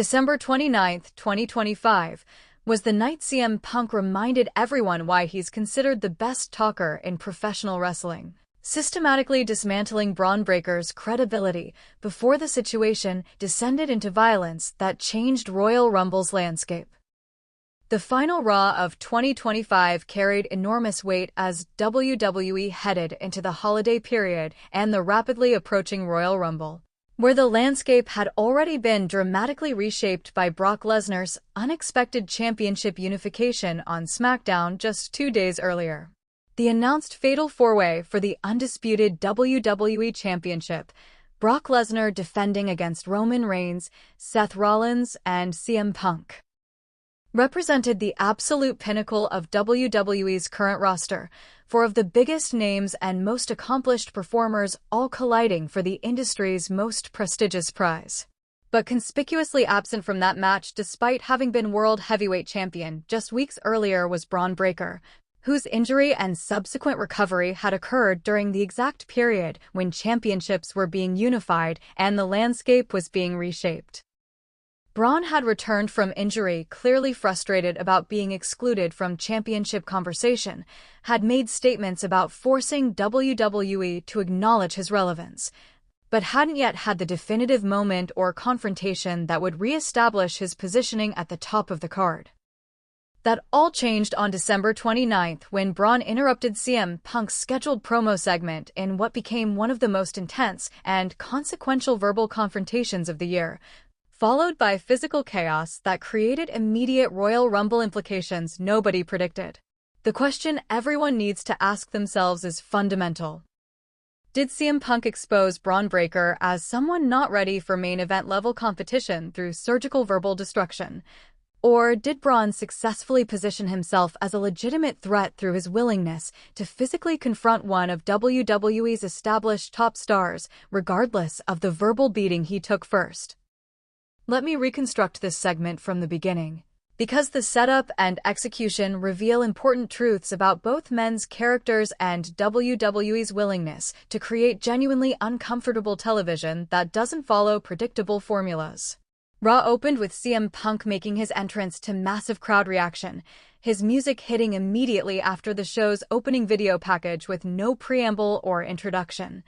December 29, 2025, was the night CM Punk reminded everyone why he's considered the best talker in professional wrestling, systematically dismantling Bron Breakker's credibility before the situation descended into violence that changed Royal Rumble's landscape. The final Raw of 2025 carried enormous weight as WWE headed into the holiday period and the rapidly approaching Royal Rumble, where the landscape had already been dramatically reshaped by Brock Lesnar's unexpected championship unification on SmackDown just 2 days earlier. The announced Fatal 4-Way for the undisputed WWE Championship, Brock Lesnar defending against Roman Reigns, Seth Rollins, and CM Punk, represented the absolute pinnacle of WWE's current roster, four of the biggest names and most accomplished performers all colliding for the industry's most prestigious prize. But conspicuously absent from that match despite having been World Heavyweight Champion just weeks earlier was Bron Breakker, whose injury and subsequent recovery had occurred during the exact period when championships were being unified and the landscape was being reshaped. Bron had returned from injury clearly frustrated about being excluded from championship conversation, had made statements about forcing WWE to acknowledge his relevance, but hadn't yet had the definitive moment or confrontation that would re-establish his positioning at the top of the card. That all changed on December 29th when Bron interrupted CM Punk's scheduled promo segment in what became one of the most intense and consequential verbal confrontations of the year, followed by physical chaos that created immediate Royal Rumble implications nobody predicted. The question everyone needs to ask themselves is fundamental. Did CM Punk expose Bron Breakker as someone not ready for main event level competition through surgical verbal destruction? Or did Bron successfully position himself as a legitimate threat through his willingness to physically confront one of WWE's established top stars, regardless of the verbal beating he took first? Let me reconstruct this segment from the beginning, because the setup and execution reveal important truths about both men's characters and WWE's willingness to create genuinely uncomfortable television that doesn't follow predictable formulas. Raw opened with CM Punk making his entrance to massive crowd reaction, his music hitting immediately after the show's opening video package with no preamble or introduction,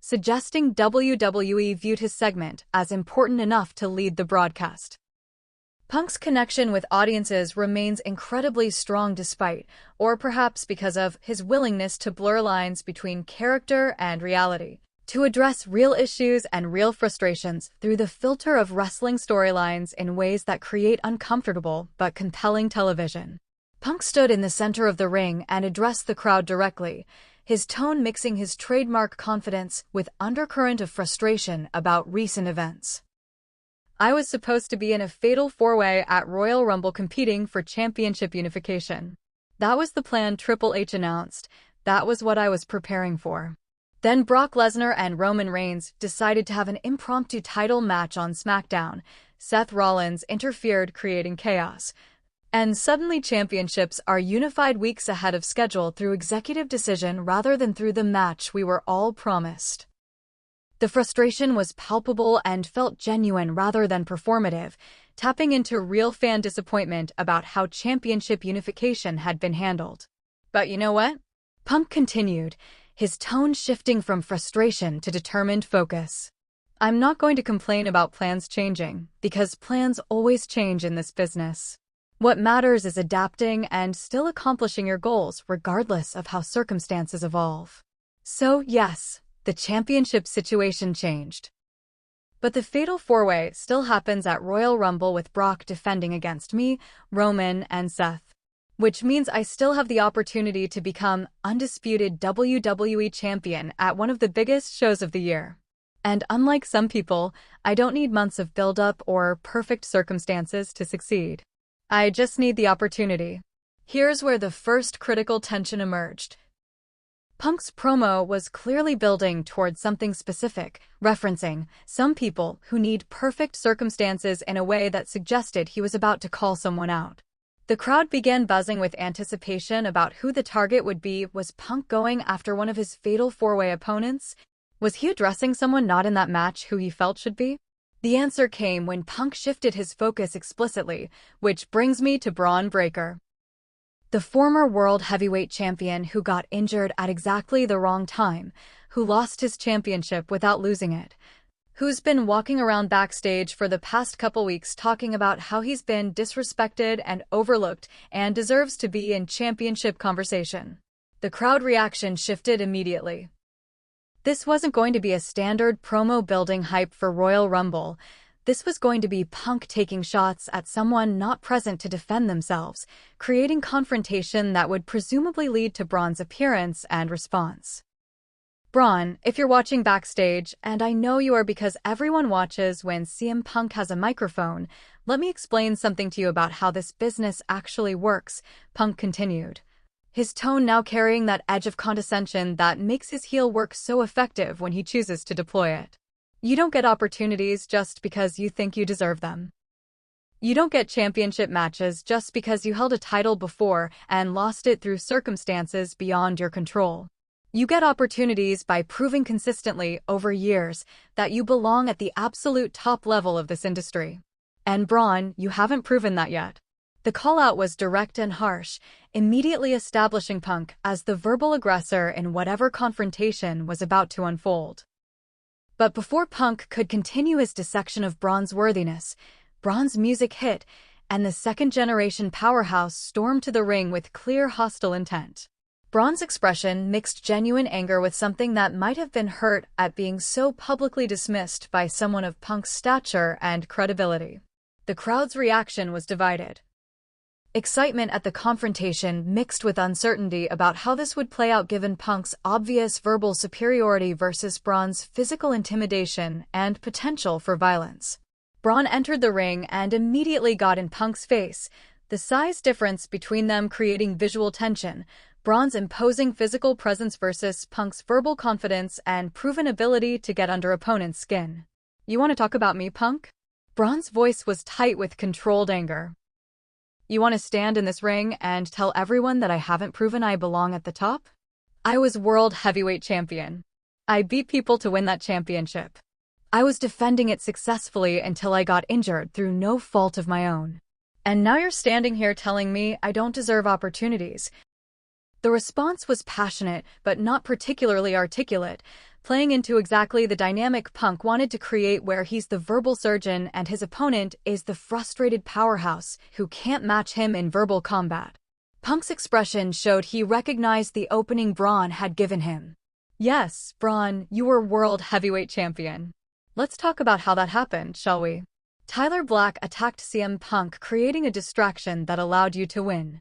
suggesting WWE viewed his segment as important enough to lead the broadcast. Punk's connection with audiences remains incredibly strong despite, or perhaps because of, his willingness to blur lines between character and reality, to address real issues and real frustrations through the filter of wrestling storylines in ways that create uncomfortable but compelling television. Punk stood in the center of the ring and addressed the crowd directly, his tone mixing his trademark confidence with undercurrent of frustration about recent events. I was supposed to be in a fatal 4-way at Royal Rumble competing for championship unification. That was the plan Triple H announced. That was what I was preparing for. Then Brock Lesnar and Roman Reigns decided to have an impromptu title match on SmackDown. Seth Rollins interfered, creating chaos. And suddenly championships are unified weeks ahead of schedule through executive decision rather than through the match we were all promised. The frustration was palpable and felt genuine rather than performative, tapping into real fan disappointment about how championship unification had been handled. But you know what? Punk continued, his tone shifting from frustration to determined focus. I'm not going to complain about plans changing, because plans always change in this business. What matters is adapting and still accomplishing your goals regardless of how circumstances evolve. So, yes, the championship situation changed. But the Fatal 4-Way still happens at Royal Rumble with Brock defending against me, Roman, and Seth. Which means I still have the opportunity to become undisputed WWE champion at one of the biggest shows of the year. And unlike some people, I don't need months of build-up or perfect circumstances to succeed. I just need the opportunity. Here's where the first critical tension emerged. Punk's promo was clearly building towards something specific, referencing some people who need perfect circumstances in a way that suggested he was about to call someone out. The crowd began buzzing with anticipation about who the target would be. Was Punk going after one of his fatal 4-way opponents? Was he addressing someone not in that match who he felt should be? The answer came when Punk shifted his focus explicitly, which brings me to Bron Breakker. The former world heavyweight champion who got injured at exactly the wrong time, who lost his championship without losing it, who's been walking around backstage for the past couple weeks talking about how he's been disrespected and overlooked and deserves to be in championship conversation. The crowd reaction shifted immediately. This wasn't going to be a standard promo building hype for Royal Rumble. This was going to be Punk taking shots at someone not present to defend themselves, creating confrontation that would presumably lead to Bron's appearance and response. Bron, if you're watching backstage, and I know you are because everyone watches when CM Punk has a microphone, let me explain something to you about how this business actually works, Punk continued, his tone now carrying that edge of condescension that makes his heel work so effective when he chooses to deploy it. You don't get opportunities just because you think you deserve them. You don't get championship matches just because you held a title before and lost it through circumstances beyond your control. You get opportunities by proving consistently over years that you belong at the absolute top level of this industry. And Bron, you haven't proven that yet. The call-out was direct and harsh, immediately establishing Punk as the verbal aggressor in whatever confrontation was about to unfold. But before Punk could continue his dissection of Bron's worthiness, Bron's music hit, and the second-generation powerhouse stormed to the ring with clear hostile intent. Bron's expression mixed genuine anger with something that might have been hurt at being so publicly dismissed by someone of Punk's stature and credibility. The crowd's reaction was divided. Excitement at the confrontation mixed with uncertainty about how this would play out given Punk's obvious verbal superiority versus Bron's physical intimidation and potential for violence. Bron entered the ring and immediately got in Punk's face, the size difference between them creating visual tension, Bron's imposing physical presence versus Punk's verbal confidence and proven ability to get under opponent's skin. You want to talk about me, Punk? Bron's voice was tight with controlled anger. You want to stand in this ring and tell everyone that I haven't proven I belong at the top? I was world heavyweight champion. I beat people to win that championship. I was defending it successfully until I got injured through no fault of my own. And now you're standing here telling me I don't deserve opportunities. The response was passionate, but not particularly articulate, playing into exactly the dynamic Punk wanted to create where he's the verbal surgeon and his opponent is the frustrated powerhouse who can't match him in verbal combat. Punk's expression showed he recognized the opening Bron had given him. Yes, Bron, you were world heavyweight champion. Let's talk about how that happened, shall we? Tyler Black attacked CM Punk, creating a distraction that allowed you to win.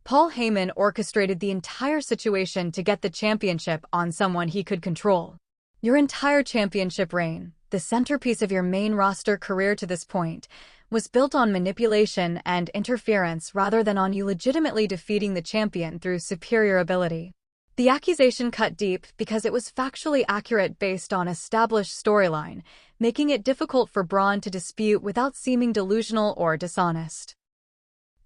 Paul Heyman orchestrated the entire situation to get the championship on someone he could control. Your entire championship reign, the centerpiece of your main roster career to this point, was built on manipulation and interference rather than on you legitimately defeating the champion through superior ability. The accusation cut deep because it was factually accurate based on established storyline, making it difficult for Bron to dispute without seeming delusional or dishonest.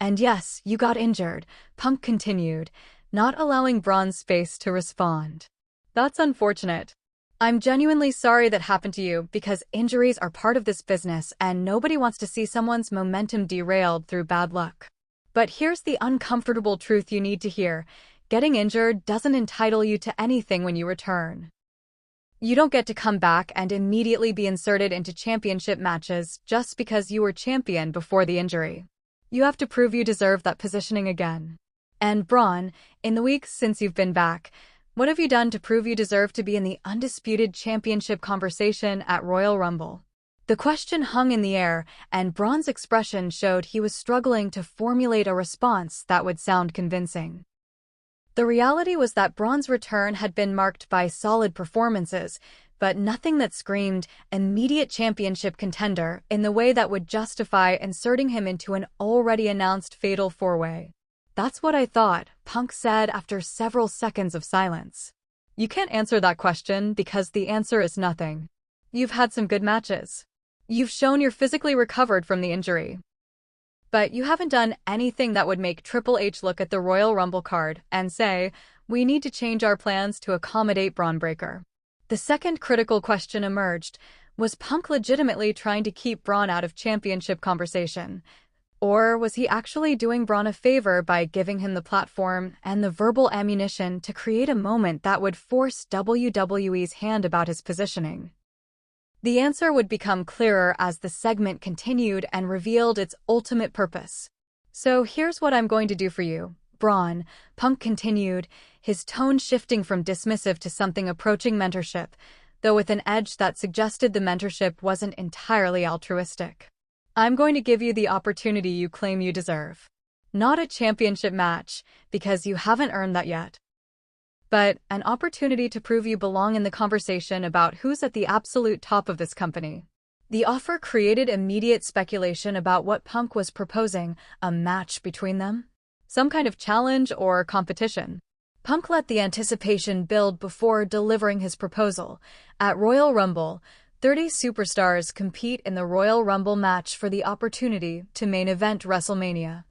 And yes, you got injured, Punk continued, not allowing Bron space to respond. That's unfortunate. I'm genuinely sorry that happened to you because injuries are part of this business and nobody wants to see someone's momentum derailed through bad luck. But here's the uncomfortable truth you need to hear. Getting injured doesn't entitle you to anything when you return. You don't get to come back and immediately be inserted into championship matches just because you were champion before the injury. You have to prove you deserve that positioning again. And Bron, in the weeks since you've been back, what have you done to prove you deserve to be in the undisputed championship conversation at Royal Rumble? The question hung in the air, and Bron's expression showed he was struggling to formulate a response that would sound convincing. The reality was that Bron's return had been marked by solid performances, but nothing that screamed immediate championship contender in the way that would justify inserting him into an already announced fatal four-way. That's what I thought, Punk said after several seconds of silence. You can't answer that question because the answer is nothing. You've had some good matches. You've shown you're physically recovered from the injury. But you haven't done anything that would make Triple H look at the Royal Rumble card and say, we need to change our plans to accommodate Bron Breakker. The second critical question emerged: was Punk legitimately trying to keep Bron out of championship conversation? Or was he actually doing Bron a favor by giving him the platform and the verbal ammunition to create a moment that would force WWE's hand about his positioning? The answer would become clearer as the segment continued and revealed its ultimate purpose. "So here's what I'm going to do for you, Bron," Punk continued, his tone shifting from dismissive to something approaching mentorship, though with an edge that suggested the mentorship wasn't entirely altruistic. "I'm going to give you the opportunity you claim you deserve. Not a championship match, because you haven't earned that yet, but an opportunity to prove you belong in the conversation about who's at the absolute top of this company." The offer created immediate speculation about what Punk was proposing: a match between them? Some kind of challenge or competition? Punk let the anticipation build before delivering his proposal. At Royal Rumble, 30 superstars compete in the Royal Rumble match for the opportunity to main event WrestleMania.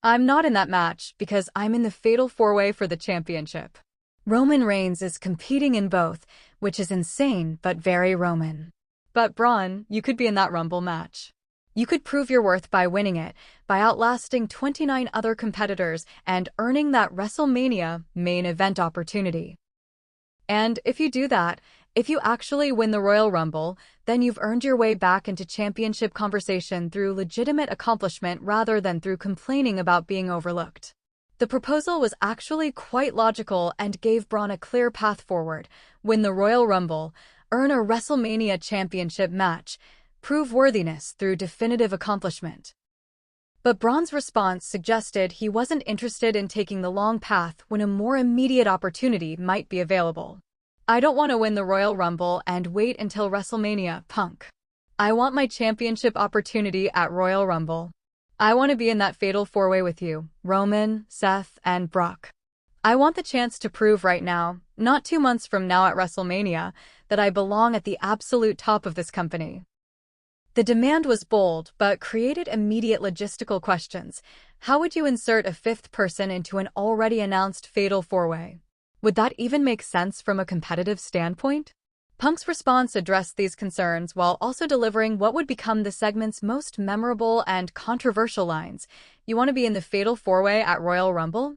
"I'm not in that match because I'm in the Fatal 4-Way for the championship. Roman Reigns is competing in both, which is insane but very Roman. But Bron, you could be in that Rumble match. You could prove your worth by winning it, by outlasting 29 other competitors and earning that WrestleMania main event opportunity. And if you do that, if you actually win the Royal Rumble, then you've earned your way back into championship conversation through legitimate accomplishment rather than through complaining about being overlooked." The proposal was actually quite logical and gave Bron a clear path forward: win the Royal Rumble, earn a WrestleMania championship match, prove worthiness through definitive accomplishment. But Bron's response suggested he wasn't interested in taking the long path when a more immediate opportunity might be available. "I don't want to win the Royal Rumble and wait until WrestleMania, Punk. I want my championship opportunity at Royal Rumble. I want to be in that Fatal 4-Way with you, Roman, Seth, and Brock. I want the chance to prove right now, not 2 months from now at WrestleMania, that I belong at the absolute top of this company." The demand was bold, but created immediate logistical questions. How would you insert a fifth person into an already announced Fatal 4-Way? Would that even make sense from a competitive standpoint? Punk's response addressed these concerns while also delivering what would become the segment's most memorable and controversial lines. "You want to be in the Fatal 4-Way at Royal Rumble?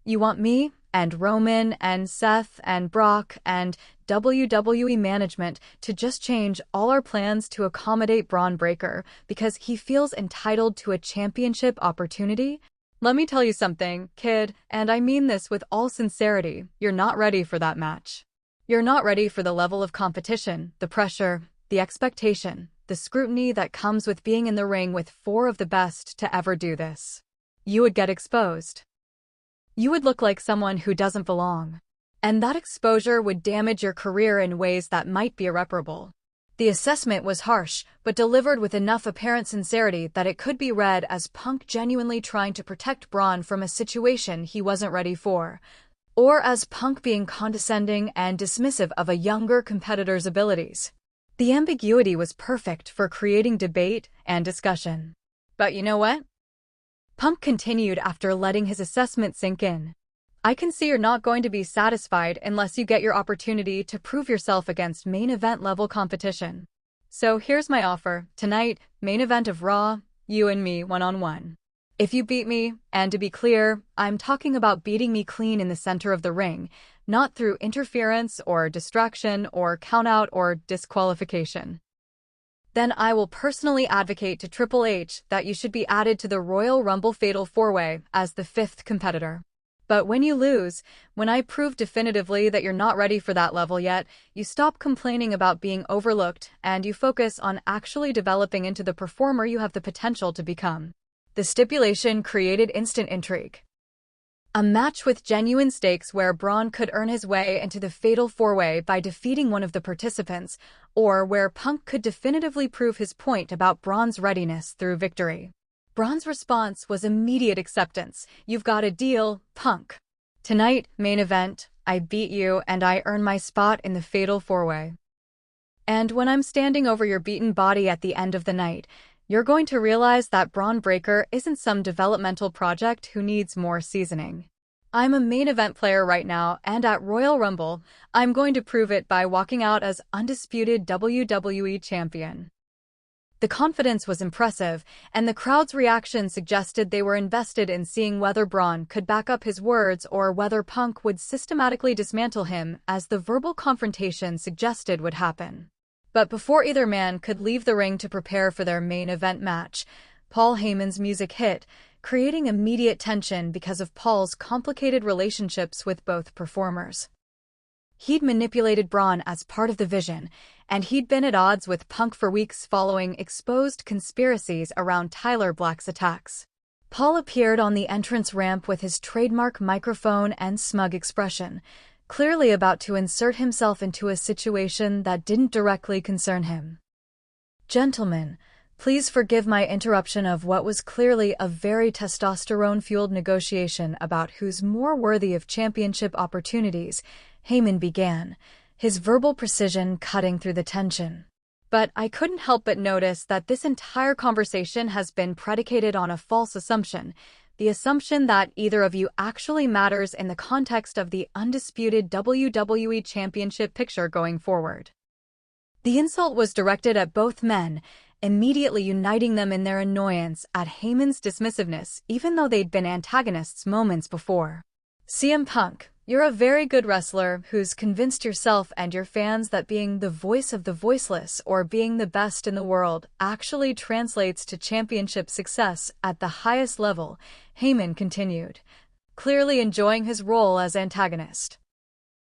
You want me, and Roman, and Seth, and Brock, and WWE management to just change all our plans to accommodate Bron Breakker because he feels entitled to a championship opportunity? Let me tell you something, kid, and I mean this with all sincerity, you're not ready for that match. You're not ready for the level of competition, the pressure, the expectation, the scrutiny that comes with being in the ring with 4 of the best to ever do this. You would get exposed. You would look like someone who doesn't belong. And that exposure would damage your career in ways that might be irreparable." The assessment was harsh, but delivered with enough apparent sincerity that it could be read as Punk genuinely trying to protect Bron from a situation he wasn't ready for, or as Punk being condescending and dismissive of a younger competitor's abilities. The ambiguity was perfect for creating debate and discussion. "But you know what?" Punk continued after letting his assessment sink in. "I can see you're not going to be satisfied unless you get your opportunity to prove yourself against main event level competition. So here's my offer. Tonight, main event of Raw, you and me one-on-one. If you beat me, and to be clear, I'm talking about beating me clean in the center of the ring, not through interference or distraction or countout or disqualification. Then I will personally advocate to Triple H that you should be added to the Royal Rumble Fatal 4-Way as the 5th competitor. But when you lose, when I prove definitively that you're not ready for that level yet, you stop complaining about being overlooked and you focus on actually developing into the performer you have the potential to become." The stipulation created instant intrigue. A match with genuine stakes where Bron could earn his way into the Fatal 4-Way by defeating one of the participants, or where Punk could definitively prove his point about Bron's readiness through victory. Bron's response was immediate acceptance. "You've got a deal, Punk. Tonight, main event, I beat you and I earn my spot in the Fatal 4-Way. And when I'm standing over your beaten body at the end of the night, you're going to realize that Bron Breakker isn't some developmental project who needs more seasoning. I'm a main event player right now, and at Royal Rumble, I'm going to prove it by walking out as undisputed WWE champion. The confidence was impressive, and the crowd's reaction suggested they were invested in seeing whether Bron could back up his words or whether Punk would systematically dismantle him, as the verbal confrontation suggested would happen. But before either man could leave the ring to prepare for their main event match, Paul Heyman's music hit, creating immediate tension because of Paul's complicated relationships with both performers. He'd manipulated Bron as part of the vision, and he'd been at odds with Punk for weeks following exposed conspiracies around Tyler Black's attacks. Paul appeared on the entrance ramp with his trademark microphone and smug expression, clearly about to insert himself into a situation that didn't directly concern him. "Gentlemen, please forgive my interruption of what was clearly a very testosterone-fueled negotiation about who's more worthy of championship opportunities," Heyman began, his verbal precision cutting through the tension. "But I couldn't help but notice that this entire conversation has been predicated on a false assumption, the assumption that either of you actually matters in the context of the undisputed WWE Championship picture going forward." The insult was directed at both men, immediately uniting them in their annoyance at Heyman's dismissiveness, even though they'd been antagonists moments before. "CM Punk, you're a very good wrestler who's convinced yourself and your fans that being the voice of the voiceless or being the best in the world actually translates to championship success at the highest level," Heyman continued, clearly enjoying his role as antagonist.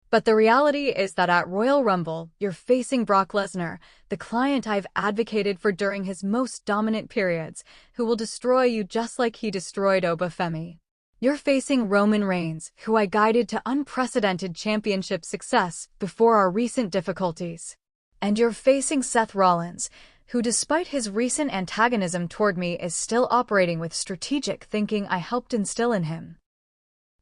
"But the reality is that at Royal Rumble, you're facing Brock Lesnar, the client I've advocated for during his most dominant periods, who will destroy you just like he destroyed Obafemi. You're facing Roman Reigns, who I guided to unprecedented championship success before our recent difficulties. And you're facing Seth Rollins, who despite his recent antagonism toward me is still operating with strategic thinking I helped instill in him.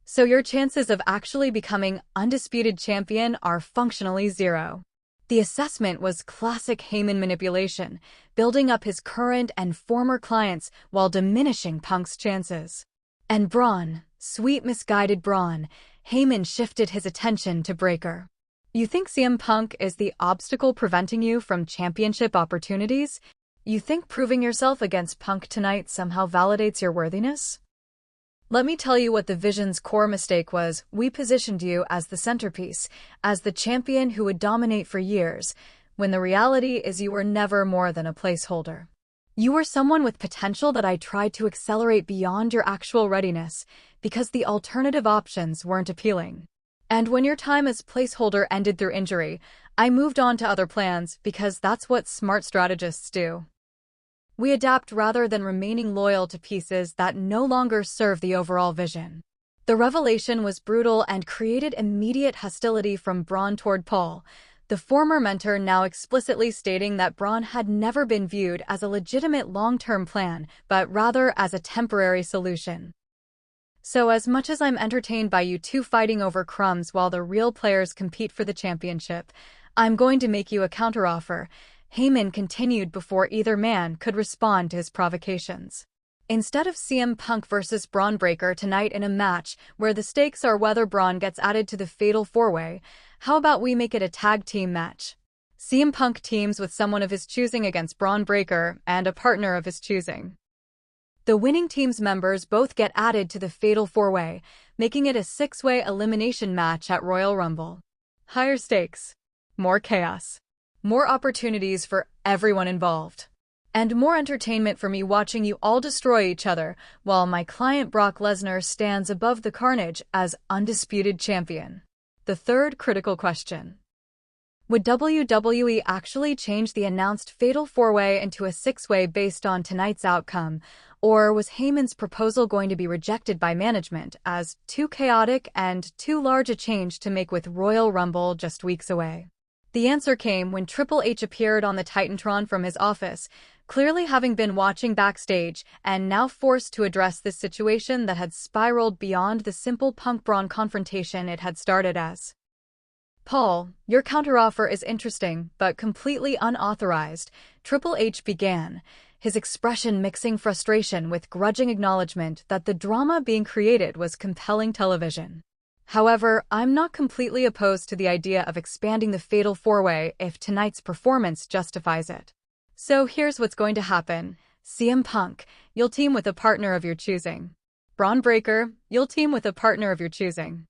So your chances of actually becoming undisputed champion are functionally zero." The assessment was classic Heyman manipulation, building up his current and former clients while diminishing Punk's chances. And Bron, sweet misguided Bron, Heyman shifted his attention to Breakker. "You think CM Punk is the obstacle preventing you from championship opportunities? You think proving yourself against Punk tonight somehow validates your worthiness? Let me tell you what the Vision's core mistake was. We positioned you as the centerpiece, as the champion who would dominate for years, when the reality is you were never more than a placeholder. You were someone with potential that I tried to accelerate beyond your actual readiness, because the alternative options weren't appealing. And when your time as placeholder ended through injury, I moved on to other plans because that's what smart strategists do. We adapt rather than remaining loyal to pieces that no longer serve the overall vision." The revelation was brutal and created immediate hostility from Bron toward Paul, the former mentor now explicitly stating that Bron had never been viewed as a legitimate long-term plan, but rather as a temporary solution. "So as much as I'm entertained by you two fighting over crumbs while the real players compete for the championship, I'm going to make you a counteroffer," Heyman continued before either man could respond to his provocations. "Instead of CM Punk versus Bron Breakker tonight in a match where the stakes are whether Bron gets added to the Fatal 4-Way, how about we make it a tag team match? CM Punk teams with someone of his choosing against Bron Breakker and a partner of his choosing. The winning team's members both get added to the Fatal 4-Way, making it a 6-way elimination match at Royal Rumble. Higher stakes, more chaos, more opportunities for everyone involved. And more entertainment for me watching you all destroy each other, while my client Brock Lesnar stands above the carnage as undisputed champion." The third critical question. Would WWE actually change the announced Fatal 4-Way into a 6-way based on tonight's outcome, or was Heyman's proposal going to be rejected by management as too chaotic and too large a change to make with Royal Rumble just weeks away? The answer came when Triple H appeared on the Titantron from his office, clearly having been watching backstage and now forced to address this situation that had spiraled beyond the simple Punk-Bron confrontation it had started as. "Paul, your counteroffer is interesting, but completely unauthorized," Triple H began, his expression mixing frustration with grudging acknowledgement that the drama being created was compelling television. However, I'm not completely opposed to the idea of expanding the Fatal 4-Way if tonight's performance justifies it. So here's what's going to happen. CM Punk, you'll team with a partner of your choosing. Bron Breakker, you'll team with a partner of your choosing.